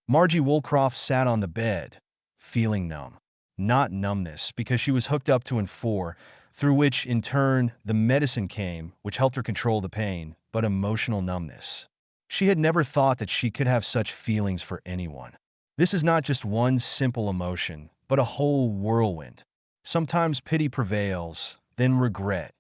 Margie Woolcroft sat on the bed, feeling numb. Not numbness, because she was hooked up to an 4, through which, in turn, the medicine came, which helped her control the pain, but emotional numbness. She had never thought that she could have such feelings for anyone. This is not just one simple emotion, but a whole whirlwind. Sometimes pity prevails, then regret,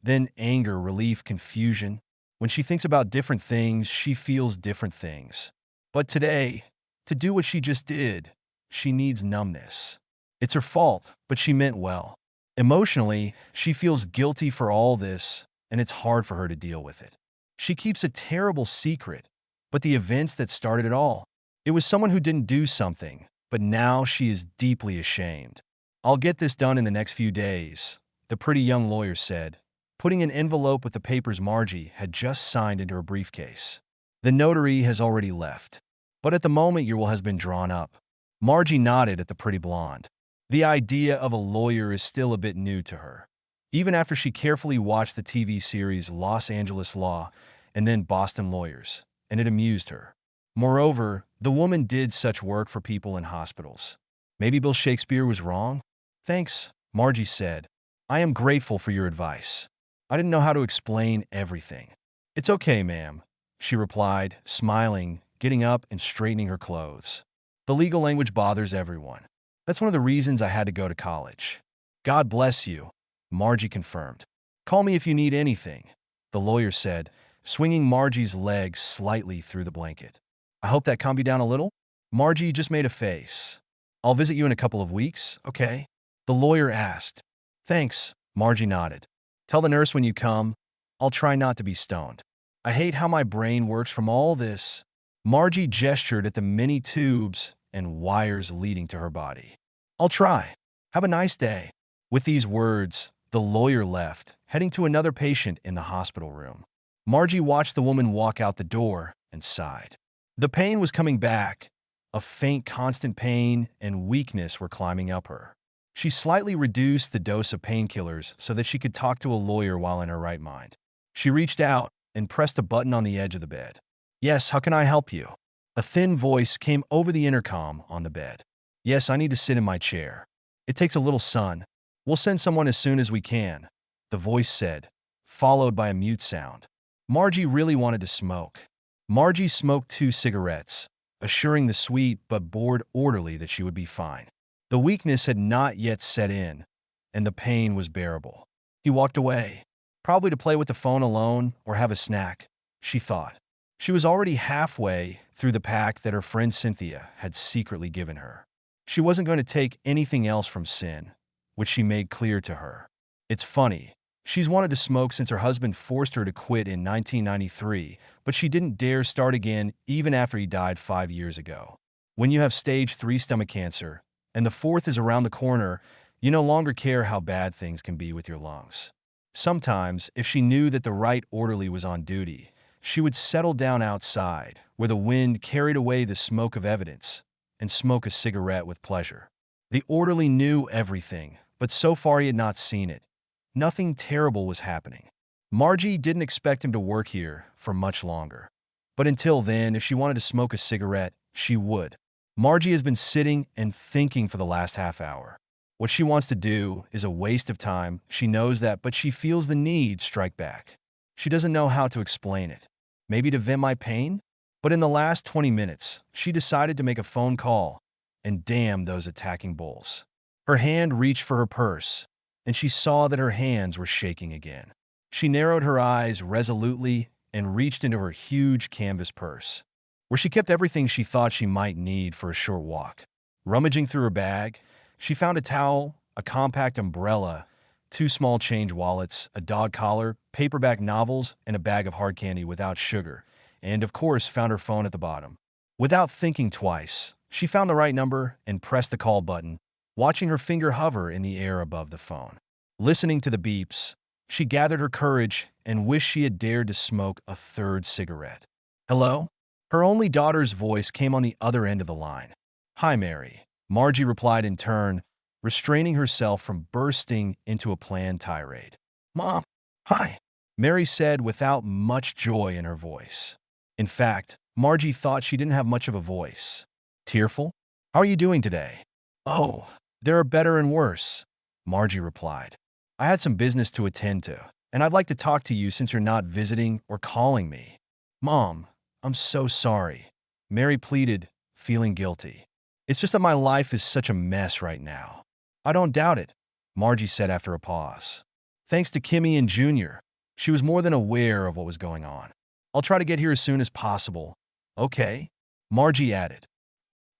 then anger, relief, confusion. When she thinks about different things, she feels different things. But today, to do what she just did, she needs numbness. It's her fault, but she meant well. Emotionally, she feels guilty for all this, and it's hard for her to deal with it. She keeps a terrible secret, but the events that started it all, it was someone who didn't do something, but now she is deeply ashamed. "I'll get this done in the next few days," the pretty young lawyer said, putting an envelope with the papers Margie had just signed into her briefcase. "The notary has already left, but at the moment your will has been drawn up." Margie nodded at the pretty blonde. The idea of a lawyer is still a bit new to her. Even after she carefully watched the TV series Los Angeles Law and then Boston Lawyers, and it amused her. Moreover, the woman did such work for people in hospitals. Maybe Bill Shakespeare was wrong? "Thanks," Margie said. "I am grateful for your advice. I didn't know how to explain everything." "It's okay, ma'am," she replied, smiling, getting up and straightening her clothes. "The legal language bothers everyone. That's one of the reasons I had to go to college." "God bless you," Margie confirmed. "Call me if you need anything," the lawyer said, swinging Margie's legs slightly through the blanket. "I hope that calmed you down a little?" Margie just made a face. "I'll visit you in a couple of weeks, okay?" the lawyer asked. "Thanks," Margie nodded. "Tell the nurse when you come. I'll try not to be stoned. I hate how my brain works from all this." Margie gestured at the many tubes and wires leading to her body. "I'll try. Have a nice day." With these words, the lawyer left, heading to another patient in the hospital room. Margie watched the woman walk out the door and sighed. The pain was coming back. A faint, constant pain and weakness were climbing up her. She slightly reduced the dose of painkillers so that she could talk to a lawyer while in her right mind. She reached out and pressed a button on the edge of the bed. "Yes, how can I help you?" A thin voice came over the intercom on the bed. "Yes, I need to sit in my chair. It takes a little sun. We'll send someone as soon as we can," the voice said, followed by a mute sound. Margie really wanted to smoke. Margie smoked 2 cigarettes, assuring the sweet but bored orderly that she would be fine. The weakness had not yet set in, and the pain was bearable. He walked away, probably to play with the phone alone or have a snack, she thought. She was already halfway through the pack that her friend Cynthia had secretly given her. She wasn't going to take anything else from Sin, which she made clear to her. It's funny. She's wanted to smoke since her husband forced her to quit in 1993, but she didn't dare start again even after he died 5 years ago. When you have stage 3 stomach cancer, and the 4th is around the corner, you no longer care how bad things can be with your lungs. Sometimes, if she knew that the right orderly was on duty, she would settle down outside, where the wind carried away the smoke of evidence, and smoke a cigarette with pleasure. The orderly knew everything, but so far he had not seen it. Nothing terrible was happening. Margie didn't expect him to work here for much longer. But until then, if she wanted to smoke a cigarette, she would. Margie has been sitting and thinking for the last half hour. What she wants to do is a waste of time, she knows that, but she feels the need strike back. She doesn't know how to explain it. Maybe to vent my pain? But in the last 20 minutes, she decided to make a phone call, and damn those attacking bulls. Her hand reached for her purse, and she saw that her hands were shaking again. She narrowed her eyes resolutely and reached into her huge canvas purse, where she kept everything she thought she might need for a short walk. Rummaging through her bag, she found a towel, a compact umbrella, 2 small change wallets, a dog collar, paperback novels, and a bag of hard candy without sugar, and of course found her phone at the bottom. Without thinking twice, she found the right number and pressed the call button, watching her finger hover in the air above the phone. Listening to the beeps, she gathered her courage and wished she had dared to smoke a 3rd cigarette. "Hello?" Her only daughter's voice came on the other end of the line. "Hi, Mary," Margie replied in turn, restraining herself from bursting into a planned tirade. "Mom, hi," Mary said without much joy in her voice. In fact, Margie thought she didn't have much of a voice. Tearful? How are you doing today? Oh, there are better and worse, Margie replied. I had some business to attend to, and I'd like to talk to you since you're not visiting or calling me. Mom, I'm so sorry, Mary pleaded, feeling guilty. It's just that my life is such a mess right now. I don't doubt it, Margie said after a pause. Thanks to Kimmy and Junior, she was more than aware of what was going on. I'll try to get here as soon as possible. Okay, Margie added.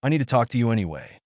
I need to talk to you anyway.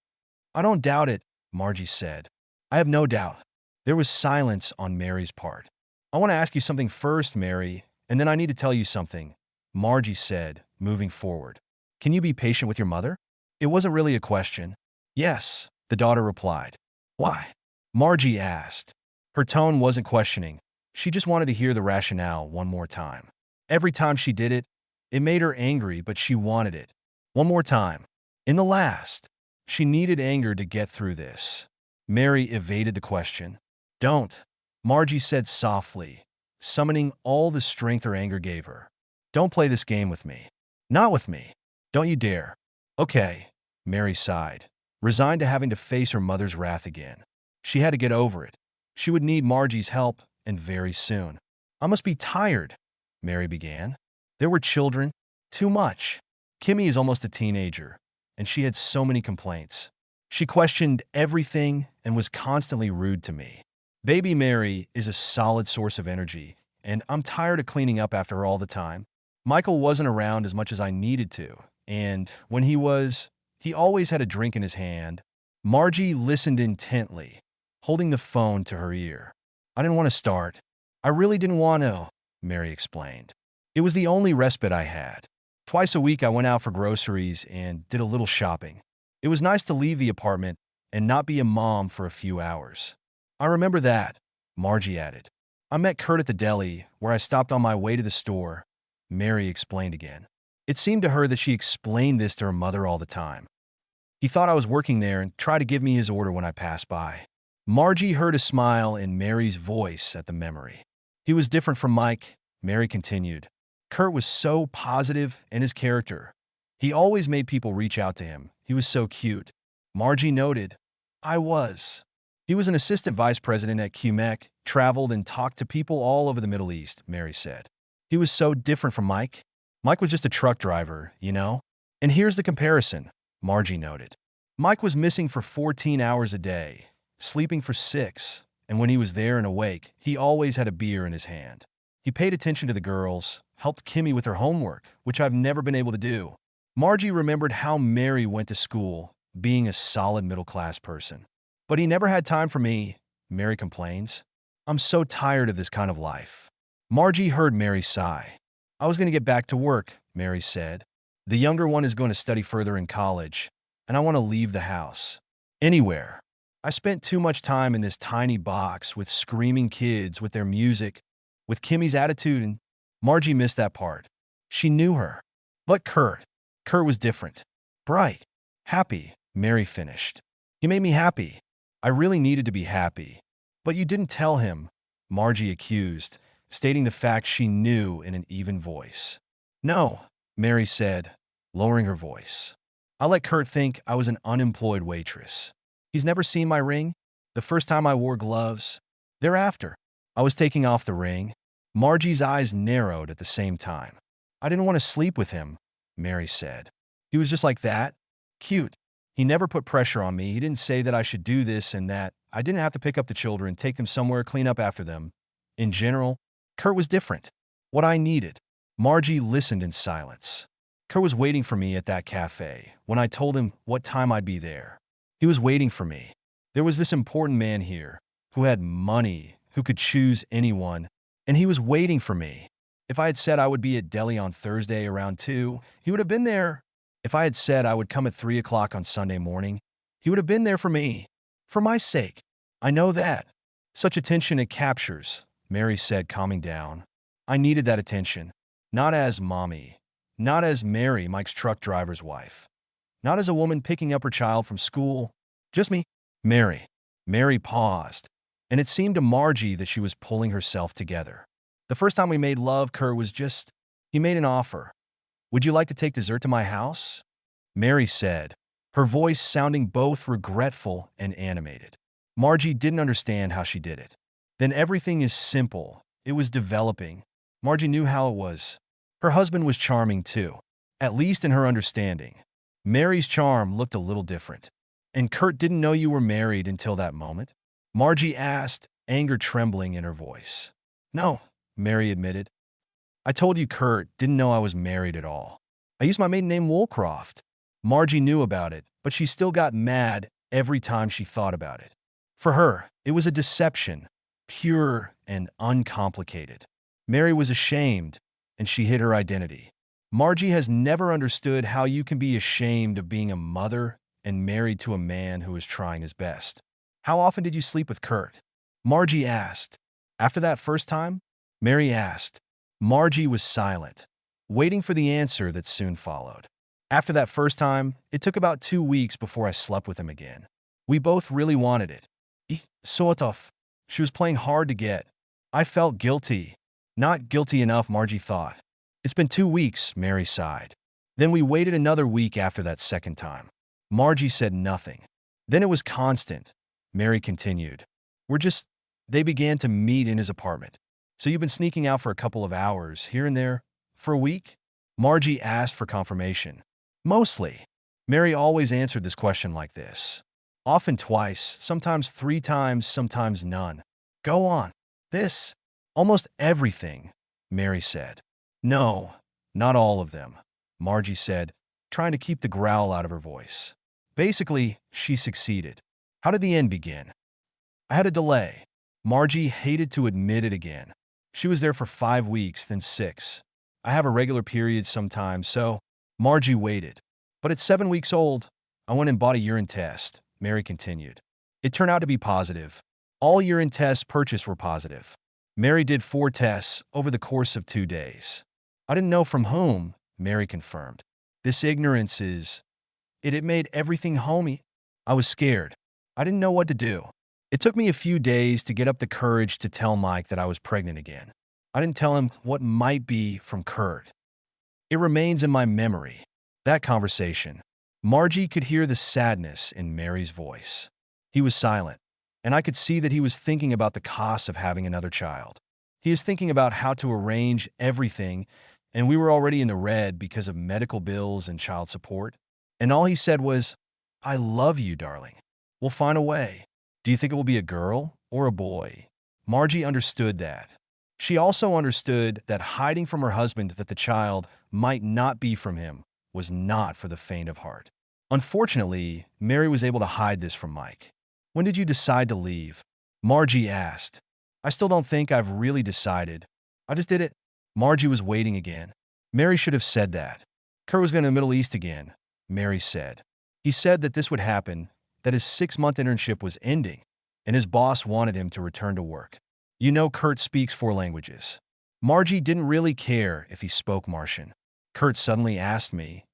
I don't doubt it, Margie said. I have no doubt. There was silence on Mary's part. I want to ask you something first, Mary, and then I need to tell you something, Margie said, moving forward. Can you be patient with your mother? It wasn't really a question. Yes, the daughter replied. Why? Margie asked. Her tone wasn't questioning. She just wanted to hear the rationale one more time. Every time she did it, it made her angry, but she wanted it. One more time. In the last, she needed anger to get through this. Mary evaded the question. Don't, Margie said softly, summoning all the strength her anger gave her. Don't play this game with me. Not with me. Don't you dare. Okay, Mary sighed, resigned to having to face her mother's wrath again. She had to get over it. She would need Margie's help, and very soon. I must be tired, Mary began. There were children. Too much. Kimmy is almost a teenager, and she had so many complaints. She questioned everything and was constantly rude to me. Baby Mary is a solid source of energy, and I'm tired of cleaning up after her all the time. Michael wasn't around as much as I needed to, and when he was, he always had a drink in his hand. Margie listened intently, holding the phone to her ear. I didn't want to start. I really didn't want to, Mary explained. It was the only respite I had. Twice a week I went out for groceries and did a little shopping. It was nice to leave the apartment and not be a mom for a few hours. I remember that, Margie added. I met Kurt at the deli, where I stopped on my way to the store, Mary explained again. It seemed to her that she explained this to her mother all the time. He thought I was working there and tried to give me his order when I passed by. Margie heard a smile in Mary's voice at the memory. He was different from Mike, Mary continued. Kurt was so positive in his character. He always made people reach out to him. He was so cute. Margie noted, I was. He was an assistant vice president at QMEC, traveled and talked to people all over the Middle East, Mary said. He was so different from Mike. Mike was just a truck driver, you know? And here's the comparison, Margie noted. Mike was missing for 14 hours a day, sleeping for 6, and when he was there and awake, he always had a beer in his hand. He paid attention to the girls, helped Kimmy with her homework, which I've never been able to do. Margie remembered how Mary went to school, being a solid middle-class person. But he never had time for me, Mary complains. I'm so tired of this kind of life. Margie heard Mary sigh. I was going to get back to work, Mary said. The younger one is going to study further in college, and I want to leave the house. Anywhere. I spent too much time in this tiny box with screaming kids with their music, with Kimmy's attitude, and Margie missed that part. She knew her. But Kurt was different. Bright. Happy, Mary finished. He made me happy. I really needed to be happy. But you didn't tell him, Margie accused, stating the fact she knew in an even voice. No, Mary said, lowering her voice. I let Kurt think I was an unemployed waitress. He's never seen my ring. The first time I wore gloves. Thereafter, I was taking off the ring. Margie's eyes narrowed at the same time. I didn't want to sleep with him, Mary said. He was just like that. Cute. He never put pressure on me. He didn't say that I should do this and that. I didn't have to pick up the children, take them somewhere, clean up after them. In general, Kurt was different. What I needed. Margie listened in silence. Kurt was waiting for me at that cafe when I told him what time I'd be there. He was waiting for me. There was this important man here who had money, who could choose anyone, and he was waiting for me. If I had said I would be at deli on Thursday around 2, he would have been there. If I had said I would come at 3 o'clock on Sunday morning, he would have been there for me. For my sake. I know that. Such attention it captures, Mary said, calming down. I needed that attention. Not as mommy. Not as Mary, Mike's truck driver's wife. Not as a woman picking up her child from school. Just me. Mary. Mary paused, and it seemed to Margie that she was pulling herself together. The first time we made love, Kurt was just, he made an offer. Would you like to take dessert to my house? Mary said, her voice sounding both regretful and animated. Margie didn't understand how she did it. Then everything is simple. It was developing. Margie knew how it was. Her husband was charming too, at least in her understanding. Mary's charm looked a little different. And Kurt didn't know you were married until that moment? Margie asked, anger trembling in her voice. No, Mary admitted. I told you Kurt didn't know I was married at all. I used my maiden name Woolcroft. Margie knew about it, but she still got mad every time she thought about it. For her, it was a deception, pure and uncomplicated. Mary was ashamed, and she hid her identity. Margie has never understood how you can be ashamed of being a mother and married to a man who is trying his best. How often did you sleep with Kurt? Margie asked. After that first time? Mary asked. Margie was silent, waiting for the answer that soon followed. After that first time, it took about 2 weeks before I slept with him again. We both really wanted it. Sort of. She was playing hard to get. I felt guilty. Not guilty enough, Margie thought. It's been 2 weeks, Mary sighed. Then we waited another week after that second time. Margie said nothing. Then it was constant. Mary continued. They began to meet in his apartment. So you've been sneaking out for a couple of hours, here and there, for a week? Margie asked for confirmation. Mostly. Mary always answered this question like this. Often twice, sometimes 3 times, sometimes none. Go on. This. Almost everything, Mary said. No, not all of them, Margie said, trying to keep the growl out of her voice. Basically, she succeeded. How did the end begin? I had a delay. Margie hated to admit it again. She was there for 5 weeks, then 6. I have irregular periods sometimes, so Margie waited. But at 7 weeks old, I went and bought a urine test, Mary continued. It turned out to be positive. All urine tests purchased were positive. Mary did 4 tests over the course of 2 days. I didn't know from whom, Mary confirmed. This ignorance is... It made everything homey. I was scared. I didn't know what to do. It took me a few days to get up the courage to tell Mike that I was pregnant again. I didn't tell him what might be from Kurt. It remains in my memory. That conversation. Margie could hear the sadness in Mary's voice. He was silent, and I could see that he was thinking about the cost of having another child. He is thinking about how to arrange everything, and we were already in the red because of medical bills and child support. And all he said was, I love you, darling. We'll find a way. Do you think it will be a girl or a boy? Margie understood that. She also understood that hiding from her husband that the child might not be from him was not for the faint of heart. Unfortunately, Mary was able to hide this from Mike. When did you decide to leave? Margie asked. I still don't think I've really decided. I just did it. Margie was waiting again. Mary should have said that. Kurt was going to the Middle East again, Mary said. He said that this would happen, that his 6-month internship was ending, and his boss wanted him to return to work. You know Kurt speaks 4 languages. Margie didn't really care if he spoke Martian. Kurt suddenly asked me,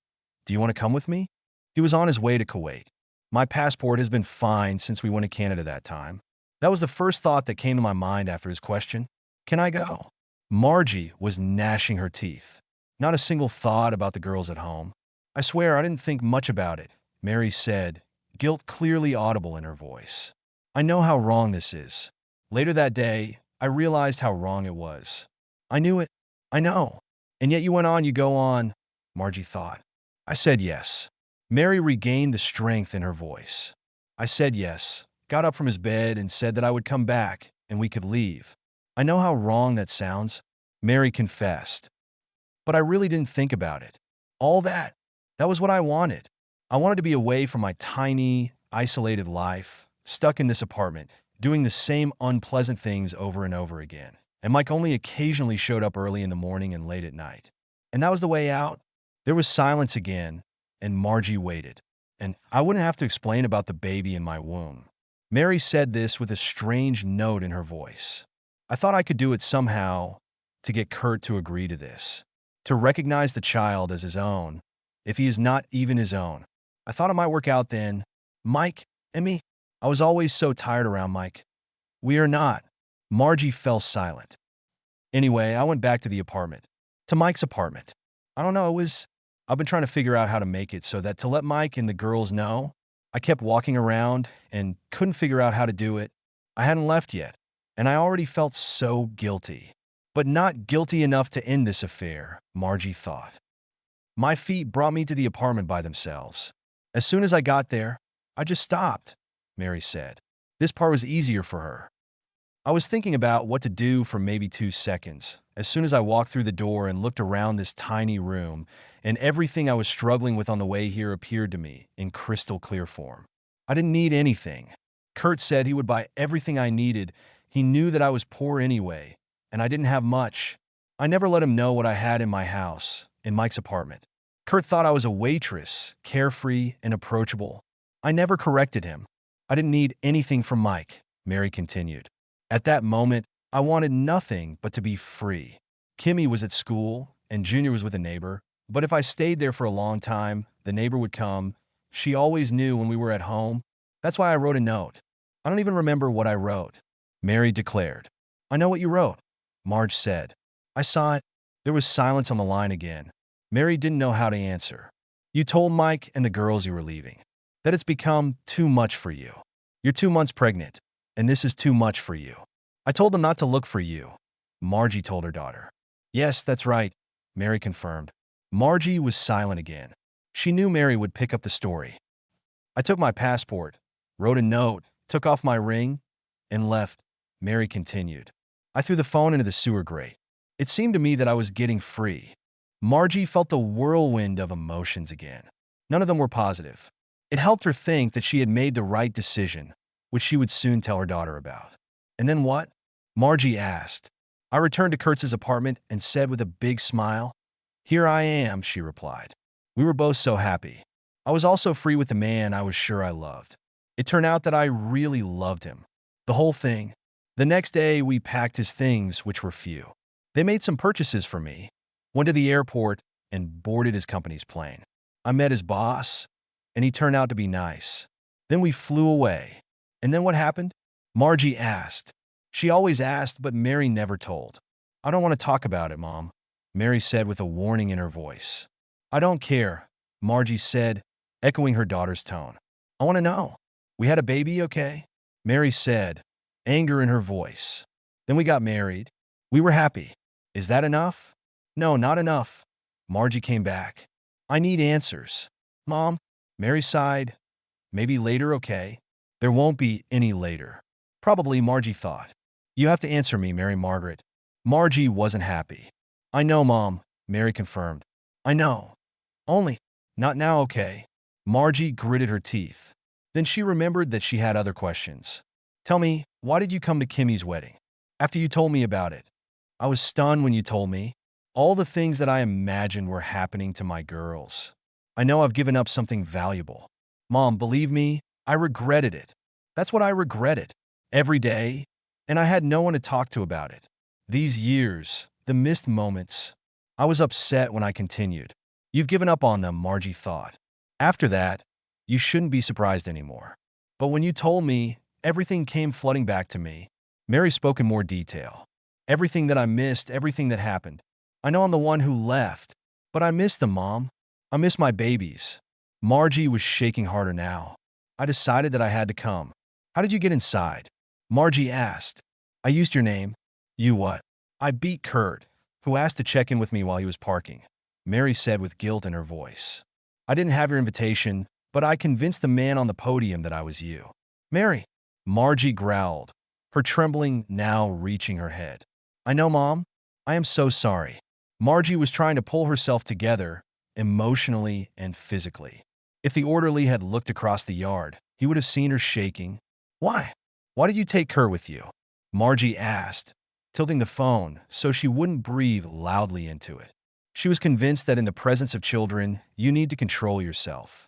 do you want to come with me? He was on his way to Kuwait. My passport has been fine since we went to Canada that time. That was the first thought that came to my mind after his question. Can I go? Margie was gnashing her teeth. Not a single thought about the girls at home. I swear I didn't think much about it, Mary said, guilt clearly audible in her voice. I know how wrong this is. Later that day, I realized how wrong it was. I knew it. I know. And yet you went on, you go on, Margie thought. I said yes. Mary regained the strength in her voice. I said yes, got up from his bed and said that I would come back and we could leave. I know how wrong that sounds, Mary confessed. But I really didn't think about it. All that was what I wanted. I wanted to be away from my tiny, isolated life, stuck in this apartment, doing the same unpleasant things over and over again. And Mike only occasionally showed up early in the morning and late at night. And that was the way out. There was silence again, and Margie waited. And I wouldn't have to explain about the baby in my womb. Mary said this with a strange note in her voice. I thought I could do it somehow to get Kurt to agree to this, to recognize the child as his own, if he is not even his own. I thought it might work out then. Mike and me, I was always so tired around Mike. We are not. Margie fell silent. Anyway, I went back to the apartment, to Mike's apartment. I don't know, I've been trying to figure out how to make it so that to let Mike and the girls know. I kept walking around and couldn't figure out how to do it. I hadn't left yet, and I already felt so guilty. But not guilty enough to end this affair, Margie thought. My feet brought me to the apartment by themselves. As soon as I got there, I just stopped, Mary said. This part was easier for her. I was thinking about what to do for maybe 2 seconds. As soon as I walked through the door and looked around this tiny room, and everything I was struggling with on the way here appeared to me in crystal clear form. I didn't need anything. Kurt said he would buy everything I needed. He knew that I was poor anyway, and I didn't have much. I never let him know what I had in my house, in Mike's apartment. Kurt thought I was a waitress, carefree and approachable. I never corrected him. I didn't need anything from Mike, Mary continued. At that moment, I wanted nothing but to be free. Kimmy was at school, and Junior was with a neighbor. But if I stayed there for a long time, the neighbor would come. She always knew when we were at home. That's why I wrote a note. I don't even remember what I wrote, Mary declared. I know what you wrote, Marge said. I saw it. There was silence on the line again. Mary didn't know how to answer. You told Mike and the girls you were leaving. That it's become too much for you. You're 2 months pregnant, and this is too much for you. I told them not to look for you, Margie told her daughter. Yes, that's right, Mary confirmed. Margie was silent again. She knew Mary would pick up the story. I took my passport, wrote a note, took off my ring, and left, Mary continued. I threw the phone into the sewer grate. It seemed to me that I was getting free. Margie felt the whirlwind of emotions again. None of them were positive. It helped her think that she had made the right decision, which she would soon tell her daughter about. And then what? Margie asked. I returned to Kurtz's apartment and said with a big smile, Here I am, she replied. We were both so happy. I was also free with the man I was sure I loved. It turned out that I really loved him. The whole thing. The next day, we packed his things, which were few. They made some purchases for me, went to the airport, and boarded his company's plane. I met his boss, and he turned out to be nice. Then we flew away. And then what happened? Margie asked. She always asked, but Mary never told. I don't want to talk about it, Mom, Mary said with a warning in her voice. I don't care, Margie said, echoing her daughter's tone. I want to know. We had a baby, okay? Mary said, anger in her voice. Then we got married. We were happy. Is that enough? No, not enough. Margie came back. I need answers. Mom, Mary sighed. Maybe later, okay? There won't be any later. Probably, Margie thought. You have to answer me, Mary Margaret. Margie wasn't happy. I know, Mom, Mary confirmed. I know. Only, not now, okay? Margie gritted her teeth. Then she remembered that she had other questions. Tell me, why did you come to Kimmy's wedding? After you told me about it. I was stunned when you told me. All the things that I imagined were happening to my girls. I know I've given up something valuable. Mom, believe me, I regretted it. That's what I regretted. Every day. And I had no one to talk to about it. These years, the missed moments. I was upset when I continued. You've given up on them, Margie thought. After that, you shouldn't be surprised anymore. But when you told me, everything came flooding back to me. Mary spoke in more detail. Everything that I missed, everything that happened. I know I'm the one who left, but I miss them, Mom. I miss my babies. Margie was shaking harder now. I decided that I had to come. How did you get inside? Margie asked. I used your name. You what? I beat Kurt, who asked to check in with me while he was parking. Mary said with guilt in her voice. I didn't have your invitation, but I convinced the man on the podium that I was you. Mary, Margie growled, her trembling now reaching her head. I know, Mom. I am so sorry. Margie was trying to pull herself together, emotionally and physically. If the orderly had looked across the yard, he would have seen her shaking. Why? Why did you take Kurt with you? Margie asked, tilting the phone so she wouldn't breathe loudly into it. She was convinced that in the presence of children, you need to control yourself.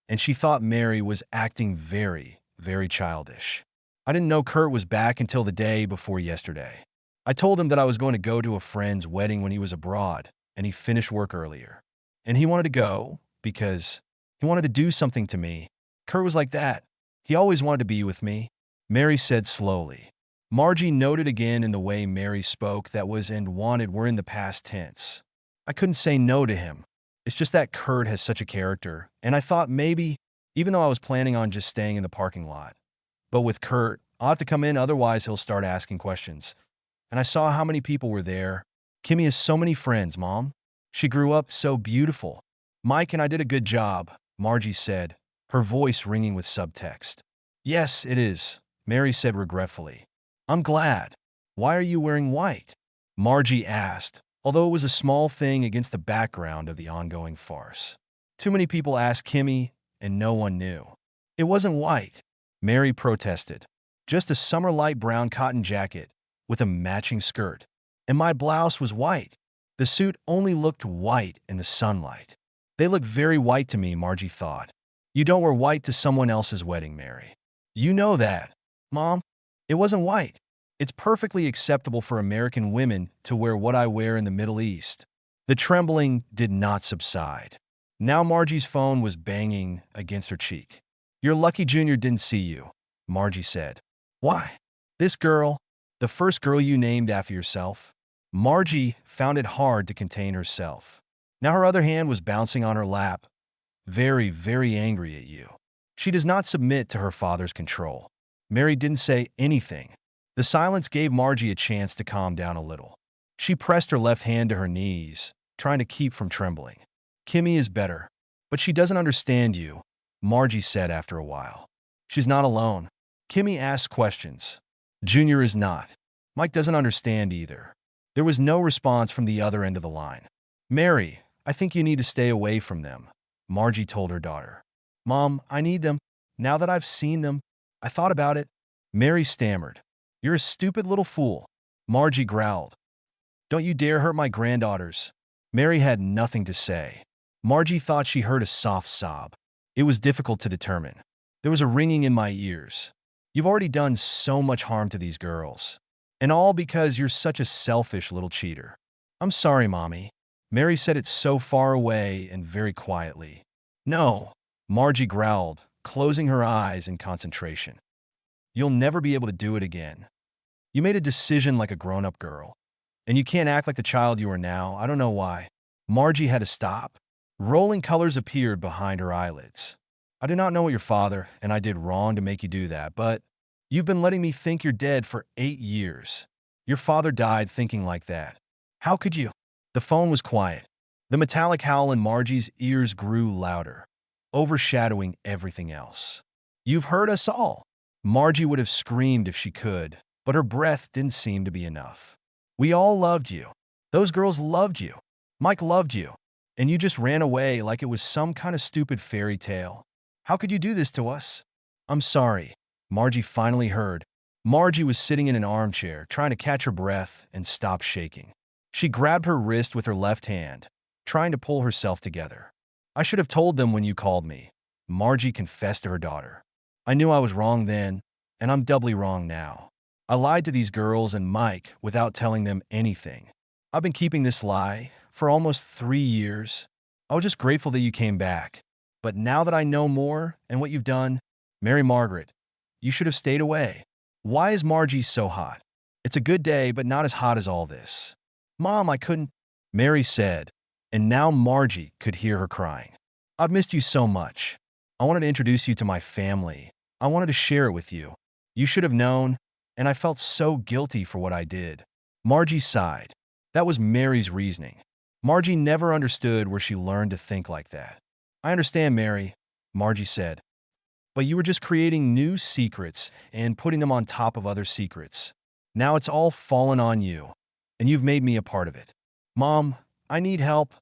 And she thought Mary was acting very, very childish. I didn't know Kurt was back until the day before yesterday. I told him that I was going to go to a friend's wedding when he was abroad, and he finished work earlier. And he wanted to go because he wanted to do something to me. Kurt was like that. He always wanted to be with me, Mary said slowly. Margie noted again in the way Mary spoke that was and wanted were in the past tense. I couldn't say no to him. It's just that Kurt has such a character, and I thought maybe, even though I was planning on just staying in the parking lot. But with Kurt, I'll have to come in, otherwise he'll start asking questions. And I saw how many people were there. Kimmy has so many friends, Mom. She grew up so beautiful. Mike and I did a good job, Margie said, her voice ringing with subtext. Yes, it is, Mary said regretfully. I'm glad. Why are you wearing white? Margie asked, although it was a small thing against the background of the ongoing farce. Too many people asked Kimmy, and no one knew. It wasn't white, Mary protested. Just a summer light brown cotton jacket with a matching skirt. And my blouse was white. The suit only looked white in the sunlight. They look very white to me, Margie thought. You don't wear white to someone else's wedding, Mary. You know that, Mom. It wasn't white. It's perfectly acceptable for American women to wear what I wear in the Middle East. The trembling did not subside. Now Margie's phone was banging against her cheek. You're lucky Junior didn't see you, Margie said. Why? This girl, the first girl you named after yourself? Margie found it hard to contain herself. Now her other hand was bouncing on her lap, very, very angry at you. She does not submit to her father's control. Mary didn't say anything. The silence gave Margie a chance to calm down a little. She pressed her left hand to her knees, trying to keep from trembling. Kimmy is better, but she doesn't understand you, Margie said after a while. She's not alone. Kimmy asks questions. Junior is not. Mike doesn't understand either. There was no response from the other end of the line. Mary, I think you need to stay away from them, Margie told her daughter. Mom, I need them. Now that I've seen them, I thought about it. Mary stammered. You're a stupid little fool, Margie growled. Don't you dare hurt my granddaughters. Mary had nothing to say. Margie thought she heard a soft sob. It was difficult to determine. There was a ringing in my ears. You've already done so much harm to these girls. And all because you're such a selfish little cheater. I'm sorry, Mommy. Mary said it so far away and very quietly. No, Margie growled, closing her eyes in concentration. You'll never be able to do it again. You made a decision like a grown-up girl. And you can't act like the child you are now. I don't know why. Margie had to stop. Rolling colors appeared behind her eyelids. I do not know what your father and I did wrong to make you do that, but you've been letting me think you're dead for 8 years. Your father died thinking like that. How could you? The phone was quiet. The metallic howl in Margie's ears grew louder, overshadowing everything else. You've hurt us all. Margie would have screamed if she could, but her breath didn't seem to be enough. We all loved you. Those girls loved you. Mike loved you. And you just ran away like it was some kind of stupid fairy tale. How could you do this to us? I'm sorry, Margie finally heard. Margie was sitting in an armchair, trying to catch her breath and stop shaking. She grabbed her wrist with her left hand, trying to pull herself together. I should have told them when you called me, Margie confessed to her daughter. I knew I was wrong then, and I'm doubly wrong now. I lied to these girls and Mike without telling them anything. I've been keeping this lie for almost 3 years. I was just grateful that you came back. But now that I know more and what you've done, Mary Margaret, you should have stayed away. Why is Margie so hot? It's a good day, but not as hot as all this. Mom, I couldn't, Mary said, and now Margie could hear her crying. I've missed you so much. I wanted to introduce you to my family. I wanted to share it with you. You should have known, and I felt so guilty for what I did. Margie sighed. That was Mary's reasoning. Margie never understood where she learned to think like that. I understand, Mary, Margie said. But you were just creating new secrets and putting them on top of other secrets. Now it's all fallen on you, and you've made me a part of it. Mom, I need help,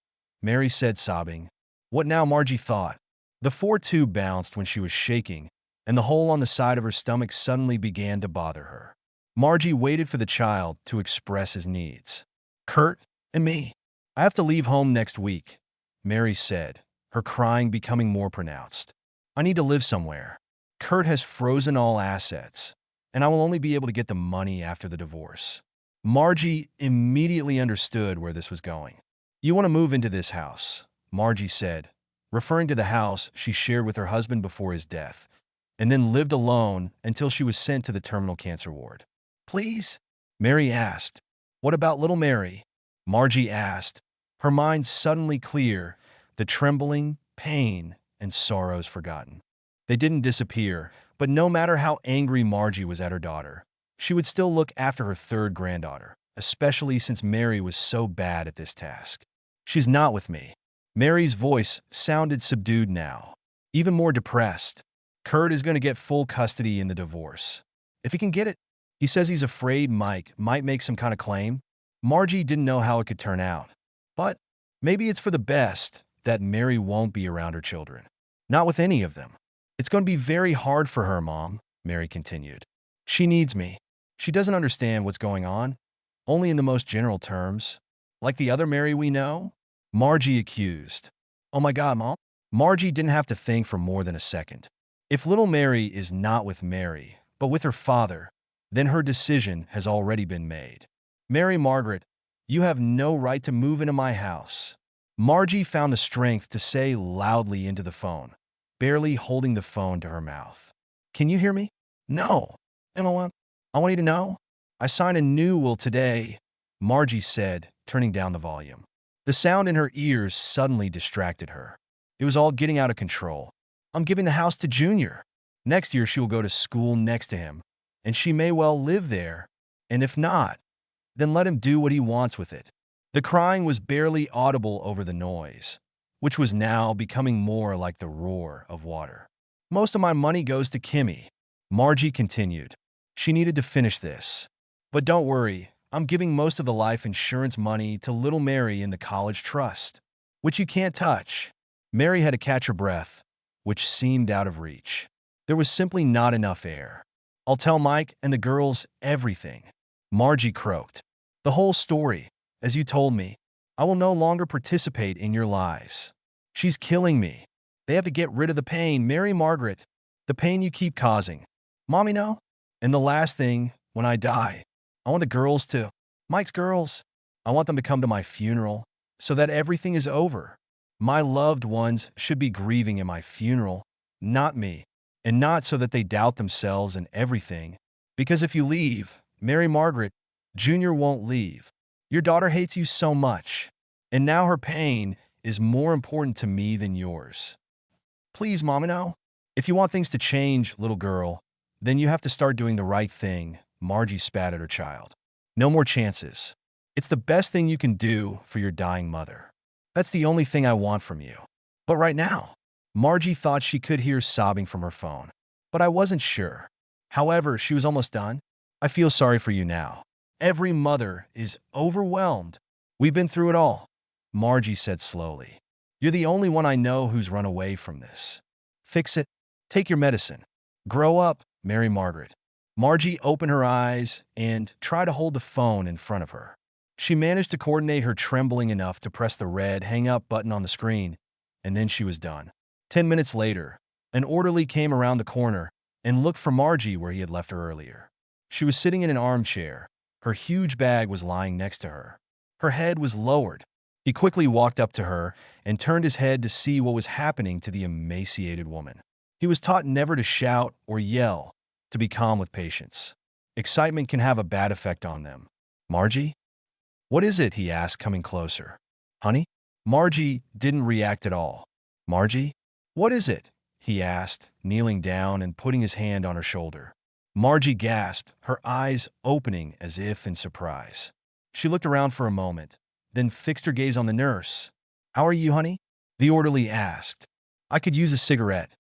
Mary said, sobbing. What now, Margie thought. The 4-2 bounced when she was shaking, and the hole on the side of her stomach suddenly began to bother her. Margie waited for the child to express his needs. Kurt and me. I have to leave home next week, Mary said, her crying becoming more pronounced. I need to live somewhere. Kurt has frozen all assets, and I will only be able to get the money after the divorce. Margie immediately understood where this was going. You want to move into this house, Margie said, referring to the house she shared with her husband before his death, and then lived alone until she was sent to the terminal cancer ward. Please? Mary asked. What about little Mary? Margie asked, her mind suddenly clear, the trembling, pain, and sorrows forgotten. They didn't disappear, but no matter how angry Margie was at her daughter, she would still look after her third granddaughter, especially since Mary was so bad at this task. She's not with me. Mary's voice sounded subdued now, even more depressed. Kurt is going to get full custody in the divorce. If he can get it, he says he's afraid Mike might make some kind of claim. Margie didn't know how it could turn out. But maybe it's for the best that Mary won't be around her children. Not with any of them. It's going to be very hard for her, Mom, Mary continued. She needs me. She doesn't understand what's going on, only in the most general terms. Like the other Mary we know? Margie accused. Oh my God, Mom. Margie didn't have to think for more than a second. If little Mary is not with Mary, but with her father, then her decision has already been made. Mary Margaret, you have no right to move into my house. Margie found the strength to say loudly into the phone, barely holding the phone to her mouth. Can you hear me? No. Emma, I want you to know, I signed a new will today, Margie said, turning down the volume. The sound in her ears suddenly distracted her. It was all getting out of control. I'm giving the house to Junior. Next year she will go to school next to him, and she may well live there. And if not, then let him do what he wants with it. The crying was barely audible over the noise, which was now becoming more like the roar of water. Most of my money goes to Kimmy, Margie continued. She needed to finish this. But don't worry, I'm giving most of the life insurance money to little Mary in the college trust, which you can't touch. Mary had to catch her breath, which seemed out of reach. There was simply not enough air. I'll tell Mike and the girls everything, Margie croaked. The whole story, as you told me. I will no longer participate in your lies. She's killing me. They have to get rid of the pain, Mary Margaret, the pain you keep causing. Mommy, no? And the last thing, when I die, I want the girls to, Mike's girls, I want them to come to my funeral so that everything is over. My loved ones should be grieving at my funeral, not me, and not so that they doubt themselves and everything. Because if you leave, Mary Margaret, Junior won't leave. Your daughter hates you so much, and now her pain is more important to me than yours. Please, Mama, no. If you want things to change, little girl, then you have to start doing the right thing, Margie spat at her child. No more chances. It's the best thing you can do for your dying mother. That's the only thing I want from you. But right now, Margie thought she could hear sobbing from her phone, but I wasn't sure. However, she was almost done. I feel sorry for you now. Every mother is overwhelmed. We've been through it all, Margie said slowly. You're the only one I know who's run away from this. Fix it. Take your medicine. Grow up, Mary Margaret. Margie opened her eyes and tried to hold the phone in front of her. She managed to coordinate her trembling enough to press the red hang-up button on the screen, and then she was done. 10 minutes later, an orderly came around the corner and looked for Margie where he had left her earlier. She was sitting in an armchair. Her huge bag was lying next to her. Her head was lowered. He quickly walked up to her and turned his head to see what was happening to the emaciated woman. He was taught never to shout or yell, to be calm with patience. Excitement can have a bad effect on them. Margie? What is it? He asked, coming closer. Honey? Margie didn't react at all. Margie? What is it? He asked, kneeling down and putting his hand on her shoulder. Margie gasped, her eyes opening as if in surprise. She looked around for a moment, then fixed her gaze on the nurse. How are you, honey? The orderly asked. I could use a cigarette,